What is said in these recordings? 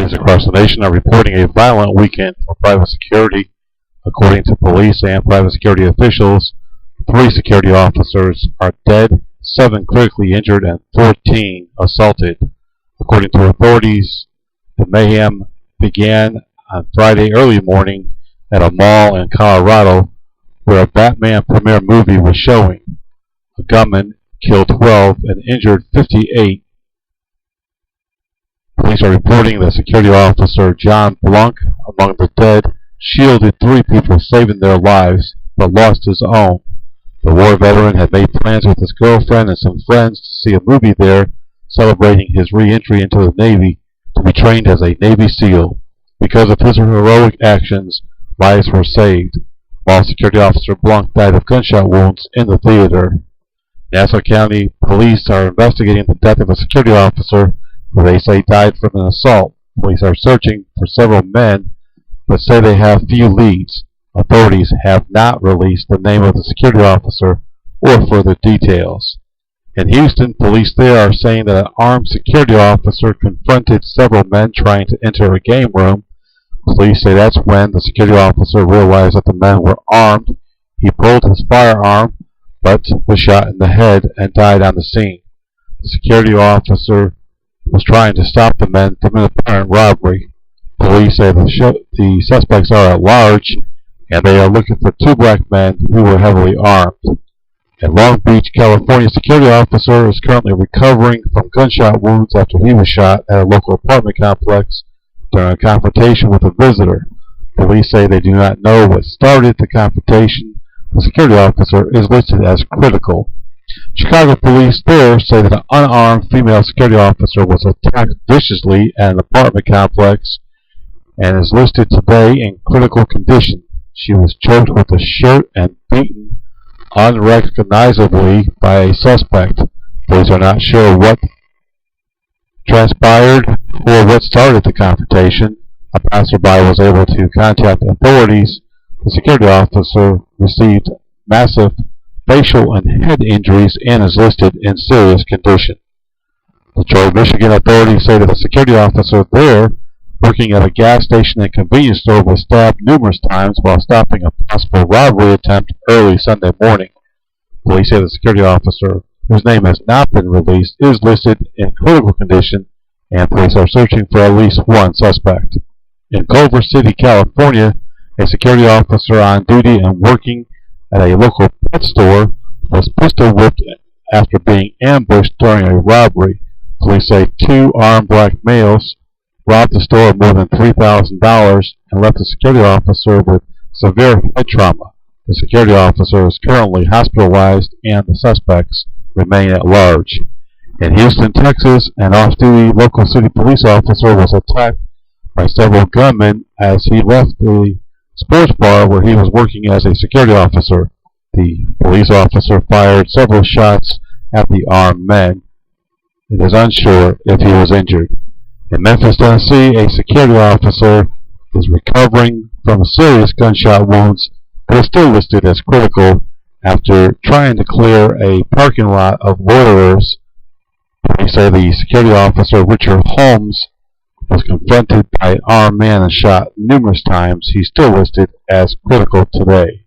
Authorities across the nation are reporting a violent weekend for private security. According to police and private security officials, 3 security officers are dead, 7 critically injured, and 14 assaulted. According to authorities, the mayhem began on Friday early morning at a mall in Colorado where a Batman premiere movie was showing. A gunman killed 12 and injured 58. Police are reporting that security officer John Blanc, among the dead, shielded 3 people, saving their lives, but lost his own. The war veteran had made plans with his girlfriend and some friends to see a movie there, celebrating his re-entry into the Navy to be trained as a Navy SEAL. Because of his heroic actions, lives were saved, while security officer Blanc died of gunshot wounds in the theater. Nassau County Police are investigating the death of a security officer who they say died from an assault. Police are searching for several men, but say they have few leads. Authorities have not released the name of the security officer or further details. In Houston, police there are saying that an armed security officer confronted several men trying to enter a game room. Police say that's when the security officer realized that the men were armed. He pulled his firearm, but was shot in the head and died on the scene. The security officer was trying to stop the men from an apparent robbery. Police say the suspects are at large, and they are looking for 2 black men who were heavily armed. A Long Beach, California security officer is currently recovering from gunshot wounds after he was shot at a local apartment complex during a confrontation with a visitor. Police say they do not know what started the confrontation. The security officer is listed as critical. Chicago police there say that an unarmed female security officer was attacked viciously at an apartment complex and is listed today in critical condition. She was choked with a shirt and beaten unrecognizably by a suspect. Police are not sure what transpired or what started the confrontation. A passerby was able to contact authorities. The security officer received massive facial and head injuries and is listed in serious condition. Detroit, Michigan authorities say that a security officer there working at a gas station and convenience store was stabbed numerous times while stopping a possible robbery attempt early Sunday morning. Police say the security officer, whose name has not been released, is listed in critical condition, and police are searching for at least 1 suspect. In Culver City, California, a security officer on duty and working at a local pet store was pistol whipped after being ambushed during a robbery. Police say 2 armed black males robbed the store of more than $3,000 and left the security officer with severe head trauma. The security officer is currently hospitalized and the suspects remain at large. In Houston, Texas, an off-duty local city police officer was attacked by several gunmen as he left the sports bar where he was working as a security officer. The police officer fired several shots at the armed men. It is unsure if he was injured. In Memphis, Tennessee, a security officer is recovering from serious gunshot wounds but is still listed as critical after trying to clear a parking lot of loiterers. Police say the security officer, Richard Holmes, was confronted by an armed man and shot numerous times. He's still listed as critical today.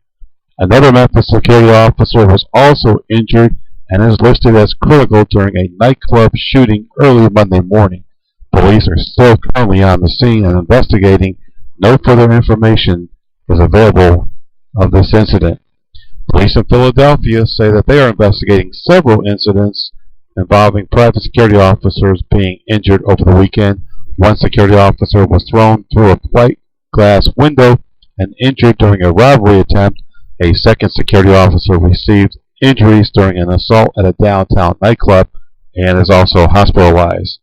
Another Memphis security officer was also injured and is listed as critical during a nightclub shooting early Monday morning. Police are still currently on the scene and investigating. No further information is available of this incident. Police in Philadelphia say that they are investigating several incidents involving private security officers being injured over the weekend. 1 security officer was thrown through a plate glass window and injured during a robbery attempt. A 2nd security officer received injuries during an assault at a downtown nightclub and is also hospitalized.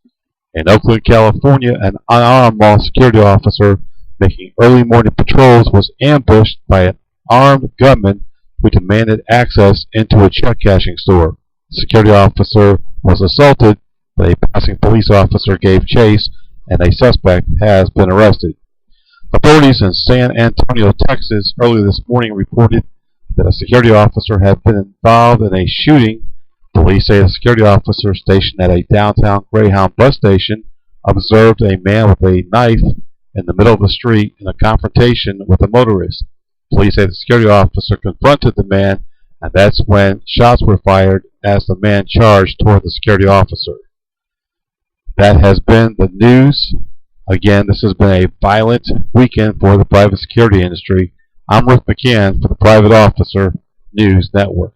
In Oakland, California, an unarmed mall security officer making early morning patrols was ambushed by an armed gunman who demanded access into a check cashing store. The security officer was assaulted, but a passing police officer gave chase, and a suspect has been arrested. Authorities in San Antonio, Texas, early this morning reported that a security officer had been involved in a shooting. Police say a security officer stationed at a downtown Greyhound bus station observed a man with a knife in the middle of the street in a confrontation with a motorist. Police say the security officer confronted the man, and that's when shots were fired as the man charged toward the security officer. That has been the news. Again, this has been a violent weekend for the private security industry. I'm Rick McCann for the Private Officer News Network.